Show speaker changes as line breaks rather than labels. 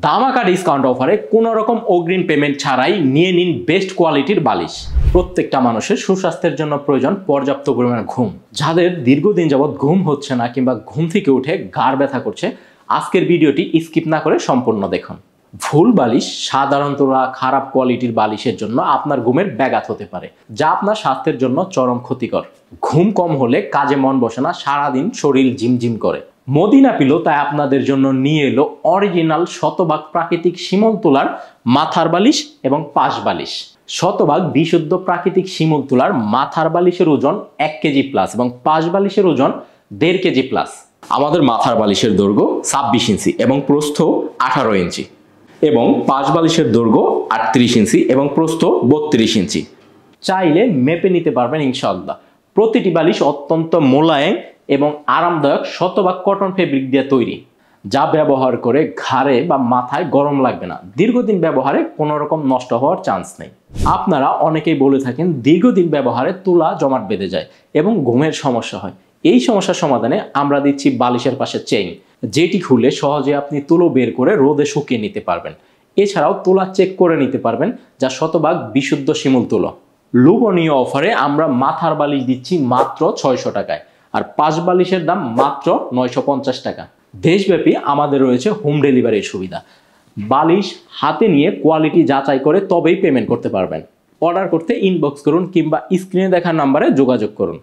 ধামাকা ডিসকাউন্ট অফারে কোনো রকম অগ্রিম পেমেন্ট ছাড়াই নিয়ে নিন বেস্ট কোয়ালিটির বালিশ। প্রত্যেকটা মানুষের সুস্বাস্থ্যের জন্য প্রয়োজন পর্যাপ্ত পরিমাণ ঘুম। যাদের দীর্ঘদিন যাবৎ ঘুম হচ্ছে না কিংবা ঘুম থেকে উঠে ঘাড় ব্যথা করছে, আজকের ভিডিওটি স্কিপ না করে সম্পূর্ণ দেখুন। ভুল বালিশ সাধারণত খারাপ কোয়ালিটির বালিশের জন্য আপনার ঘুমের ব্যাঘাত হতে পারে, যা আপনার স্বাস্থ্যের জন্য চরম ক্ষতিকর। ঘুম কম হলে কাজে মন বসে না, সারাদিন শরীর ঝিমঝিম করে। মদিনা পিলো তাই আপনাদের জন্য নিয়ে এলো অরিজিনাল শতভাগ প্রাকৃতিক শিমুল তুলার মাথার বালিশ এবং পাশ বালিশ। শতভাগ বিশুদ্ধ প্রাকৃতিক শিমুল তুলার মাথার বালিশের ওজন 1 কেজি প্লাস এবং পাশ বালিশের ওজন 1.5 কেজি প্লাস। আমাদের মাথার বালিশের দৈর্ঘ্য 26 ইঞ্চি এবং প্রস্থ 18 ইঞ্চি এবং পাশ বালিশের দৈর্ঘ্য 38 ইঞ্চি এবং প্রস্থ 32 ইঞ্চি। চাইলে মেপে নিতে পারবেন ইনশাআল্লাহ। প্রতিটি বালিশ অত্যন্ত মোলায়েম এবং আরামদায়ক শতভাগ কটন ফেব্রিক দিয়ে তৈরি, যা ব্যবহার করে ঘাড়ে বা মাথায় গরম লাগবে না। দীর্ঘদিন ব্যবহারে কোনো রকম নষ্ট হওয়ার চান্স নেই। আপনারা অনেকেই বলে থাকেন দীর্ঘদিন ব্যবহারে তুলা জমাট বেঁধে যায় এবং ঘুমের সমস্যা হয়। এই সমস্যার সমাধানে আমরা দিচ্ছি বালিশের পাশে চেইন, যেটি খুলে সহজে আপনি তুলো বের করে রোদে শুকিয়ে নিতে পারবেন। এছাড়াও তুলা চেক করে নিতে পারবেন, যা শতভাগ বিশুদ্ধ শিমুল তুলো। লোভনীয় অফারে আমরা মাথার বালিশ দিচ্ছি মাত্র 600 টাকায়, আর পাশ বালিশের দাম মাত্র 950 টাকা। দেশব্যাপী আমাদের রয়েছে হোম ডেলিভারির সুবিধা। বালিশ হাতে নিয়ে কোয়ালিটি যাচাই করে তবেই পেমেন্ট করতে পারবেন। অর্ডার করতে ইনবক্স করুন কিংবা স্ক্রিনে দেখা নাম্বারে যোগাযোগ করুন।